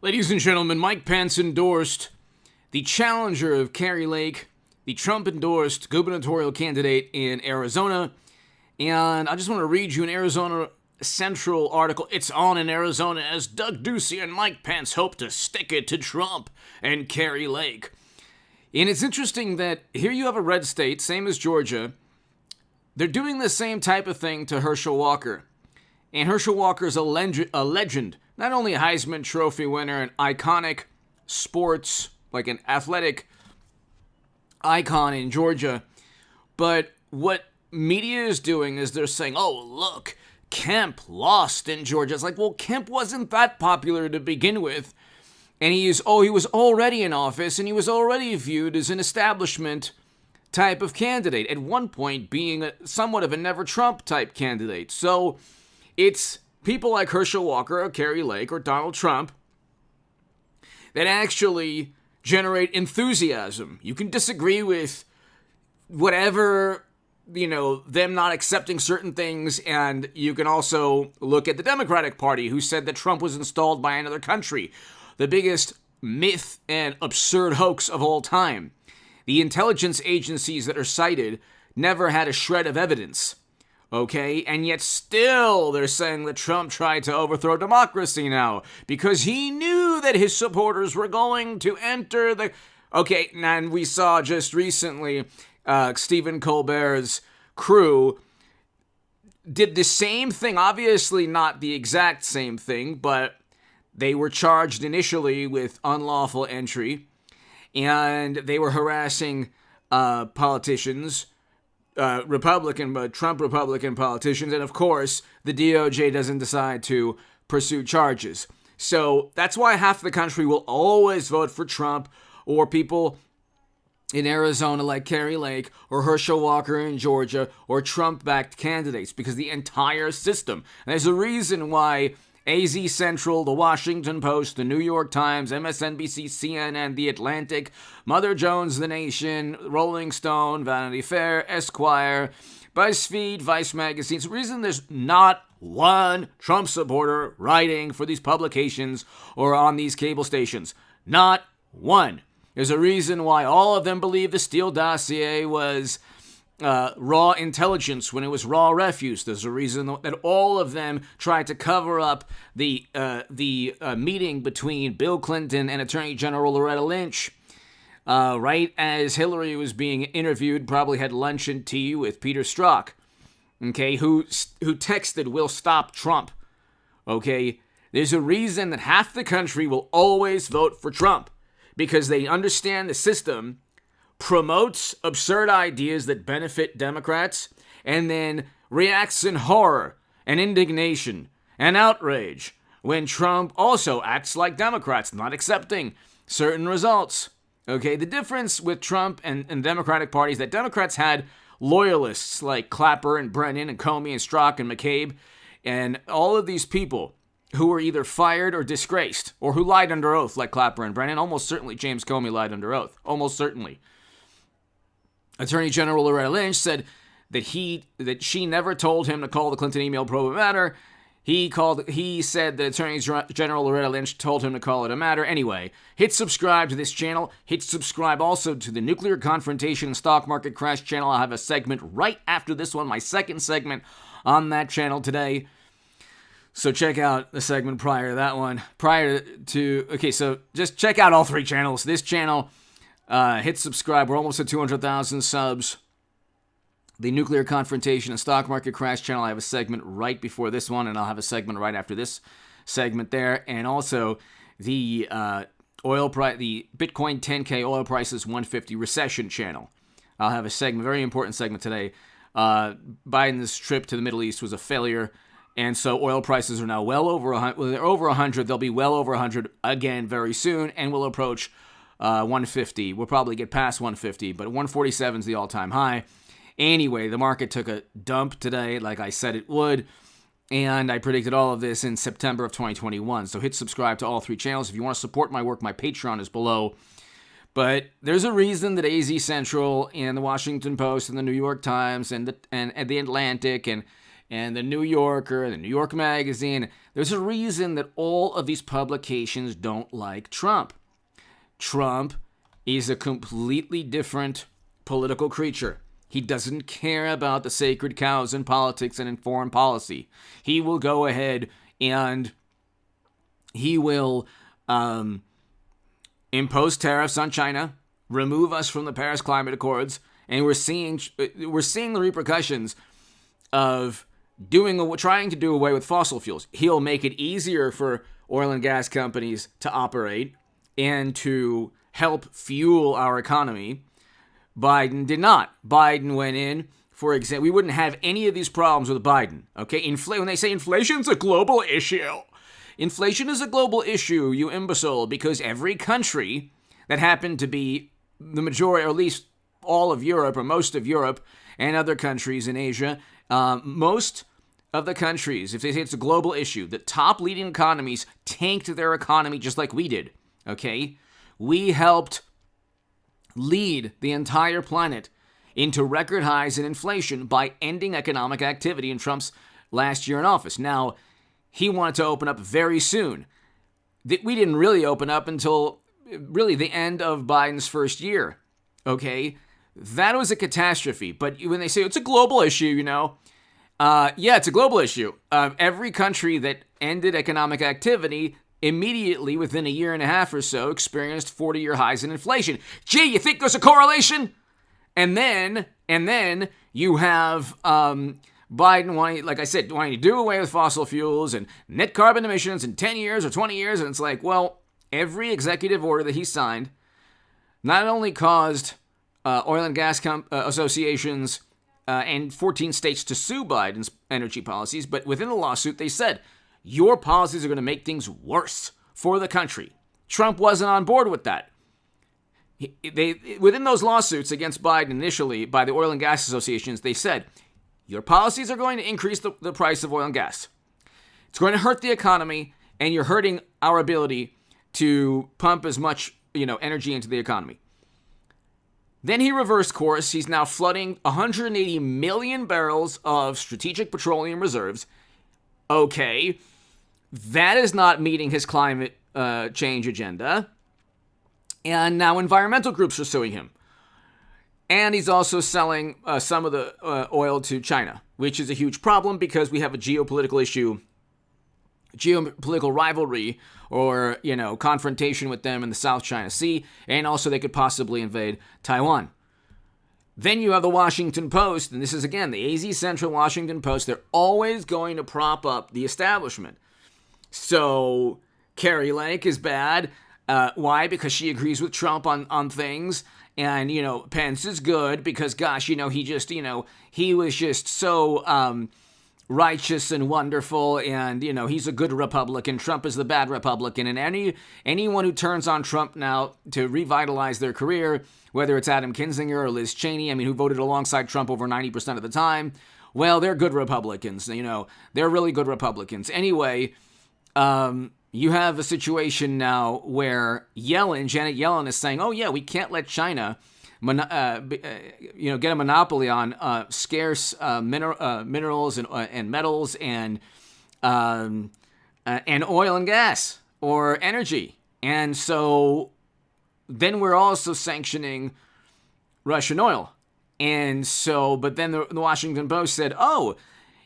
Ladies and gentlemen, Mike Pence endorsed the challenger of Kari Lake, the Trump-endorsed gubernatorial candidate in Arizona. And I just want to read you an Arizona Central article. It's on in Arizona as Doug Ducey and Mike Pence hope to stick it to Trump and Kari Lake. And it's interesting that here you have a red state, same as Georgia. They're doing the same type of thing to Herschel Walker. And Herschel Walker is a legend, not only a Heisman Trophy winner, an iconic sports, like an athletic icon in Georgia, but what media is doing is they're saying, oh, look, Kemp lost in Georgia. It's like, well, Kemp wasn't that popular to begin with. And he was already in office, and he was already viewed as an establishment type of candidate, at one point being somewhat of a never Trump type candidate. So it's people like Herschel Walker or Kari Lake or Donald Trump that actually generate enthusiasm. You can disagree with whatever, them not accepting certain things, and you can also look at the Democratic Party, who said that Trump was installed by another country. The biggest myth and absurd hoax of all time. The intelligence agencies that are cited never had a shred of evidence, okay? And yet still they're saying that Trump tried to overthrow democracy now because he knew that his supporters were going to enter the... Okay, and we saw just recently Stephen Colbert's crew did the same thing, obviously not the exact same thing, but they were charged initially with unlawful entry, and they were harassing politicians, Trump Republican politicians, and of course, the DOJ doesn't decide to pursue charges. So that's why half the country will always vote for Trump, or people in Arizona like Kari Lake, or Herschel Walker in Georgia, or Trump-backed candidates, because the entire system. And there's a reason why AZ Central, The Washington Post, The New York Times, MSNBC, CNN, The Atlantic, Mother Jones, The Nation, Rolling Stone, Vanity Fair, Esquire, BuzzFeed, Vice Magazine. It's the reason there's not one Trump supporter writing for these publications or on these cable stations. Not one. There's a reason why all of them believe the Steele dossier was raw intelligence when it was raw refuse. There's a reason that all of them tried to cover up the meeting between Bill Clinton and Attorney General Loretta Lynch. Right as Hillary was being interviewed, probably had lunch and tea with Peter Strzok, okay, who texted, "We'll stop Trump." Okay, there's a reason that half the country will always vote for Trump, because they understand the system promotes absurd ideas that benefit Democrats, and then reacts in horror and indignation and outrage when Trump also acts like Democrats, not accepting certain results. Okay, the difference with Trump and Democratic parties, that Democrats had loyalists like Clapper and Brennan and Comey and Strzok and McCabe, and all of these people who were either fired or disgraced, or who lied under oath like Clapper and Brennan. Almost certainly James Comey lied under oath. Almost certainly. Attorney General Loretta Lynch said that she never told him to call the Clinton email probe a matter. He said that Attorney General Loretta Lynch told him to call it a matter. Anyway, hit subscribe to this channel. Hit subscribe also to the Nuclear Confrontation and Stock Market Crash channel. I'll have a segment right after this one, my second segment on that channel today. So check out the segment prior to that one. So just check out all three channels. This channel, hit subscribe. We're almost at 200,000 subs. The Nuclear Confrontation and Stock Market Crash channel, I have a segment right before this one, and I'll have a segment right after this segment there. And also the oil price, the Bitcoin 10K oil prices 150 recession channel. I'll have a segment, very important segment today. Biden's trip to the Middle East was a failure. And so oil prices are now well over 100. Well, they're over 100. They'll be well over 100 again very soon, and we'll approach 150. We'll probably get past 150, but 147 is the all-time high. Anyway, the market took a dump today, like I said it would, and I predicted all of this in September of 2021. So hit subscribe to all three channels. If you want to support my work, my Patreon is below. But there's a reason that AZ Central and the Washington Post and the New York Times and the Atlantic and and the New Yorker, and the New York Magazine. There's a reason that all of these publications don't like Trump. Trump is a completely different political creature. He doesn't care about the sacred cows in politics and in foreign policy. He will go ahead and he will impose tariffs on China, remove us from the Paris Climate Accords, and we're seeing the repercussions of trying to do away with fossil fuels. He'll make it easier for oil and gas companies to operate and to help fuel our economy. Biden did not. Biden went in, for example, we wouldn't have any of these problems with Biden. Okay, when they say inflation's a global issue, inflation is a global issue, you imbecile, because every country that happened to be the majority, or at least all of Europe, or most of Europe, and other countries in Asia, most of the countries, if they say it's a global issue, the top leading economies tanked their economy just like we did. Okay, we helped lead the entire planet into record highs in inflation by ending economic activity in Trump's last year in office. Now, he wanted to open up very soon. We didn't really open up until really the end of Biden's first year. Okay, that was a catastrophe. But when they say it's a global issue, yeah, it's a global issue. Every country that ended economic activity immediately within a year and a half or so experienced 40-year highs in inflation. Gee, you think there's a correlation? And then you have Biden wanting, like I said, wanting to do away with fossil fuels and net carbon emissions in 10 years or 20 years. And it's like, well, every executive order that he signed not only caused oil and gas associations and 14 states to sue Biden's energy policies, but within the lawsuit, they said, your policies are going to make things worse for the country. Trump wasn't on board with that. Within those lawsuits against Biden initially by the oil and gas associations, they said, your policies are going to increase the price of oil and gas. It's going to hurt the economy, and you're hurting our ability to pump as much energy into the economy. Then he reversed course. He's now flooding 180 million barrels of strategic petroleum reserves. Okay, that is not meeting his climate change agenda. And now environmental groups are suing him. And he's also selling some of the oil to China, which is a huge problem because we have a geopolitical issue, geopolitical rivalry, or, confrontation with them in the South China Sea, and also they could possibly invade Taiwan. Then you have the Washington Post, and this is, again, the AZ Central Washington Post. They're always going to prop up the establishment. So Carrie Lake is bad. Why? Because she agrees with Trump on things. And, Pence is good because, gosh, he was just so righteous and wonderful. And, he's a good Republican. Trump is the bad Republican. And anyone who turns on Trump now to revitalize their career, whether it's Adam Kinzinger or Liz Cheney, who voted alongside Trump over 90% of the time, well, they're good Republicans. They're really good Republicans. Anyway, you have a situation now where Janet Yellen is saying, oh, yeah, we can't let China get a monopoly on scarce minerals and metals and oil and gas or energy. And so then we're also sanctioning Russian oil. And so, but then the Washington Post said, oh,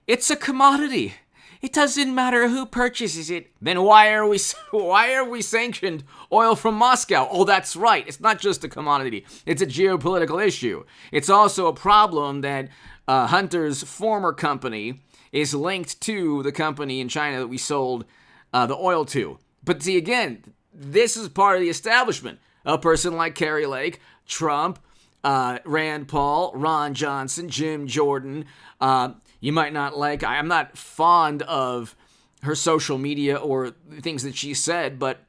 it's a commodity. It doesn't matter who purchases it. Then why are we sanctioned oil from Moscow? Oh, that's right. It's not just a commodity. It's a geopolitical issue. It's also a problem that Hunter's former company is linked to the company in China that we sold the oil to. But see, again, this is part of the establishment. A person like Carrie Lake, Trump, Rand Paul, Ron Johnson, Jim Jordan. You might not like, I'm not fond of her social media or things that she said, but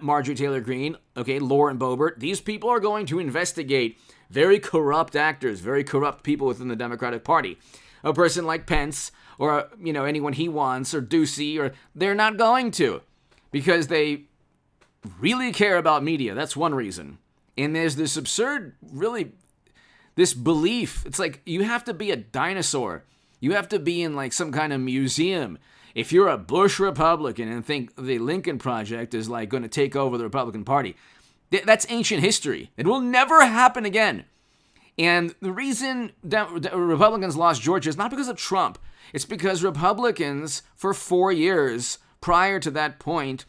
Marjorie Taylor Greene, okay, Lauren Boebert, these people are going to investigate very corrupt actors, very corrupt people within the Democratic Party. A person like Pence or, anyone he wants or Ducey, or they're not going to because they really care about media. That's one reason. And there's this absurd, really, this belief. It's like you have to be a dinosaur You have to be in like some kind of museum. If you're a Bush Republican and think the Lincoln Project is like going to take over the Republican Party, that's ancient history. It will never happen again. And the reason that Republicans lost Georgia is not because of Trump. It's because Republicans, for 4 years prior to that point,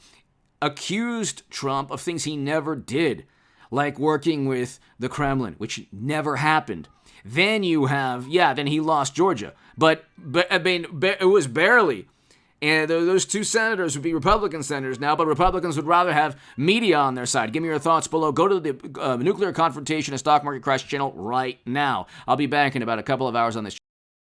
accused Trump of things he never did, like working with the Kremlin, which never happened. Then you have, then he lost Georgia. But I mean, it was barely. And those two senators would be Republican senators now, but Republicans would rather have media on their side. Give me your thoughts below. Go to the Nuclear Confrontation and Stock Market Crash channel right now. I'll be back in about a couple of hours on this.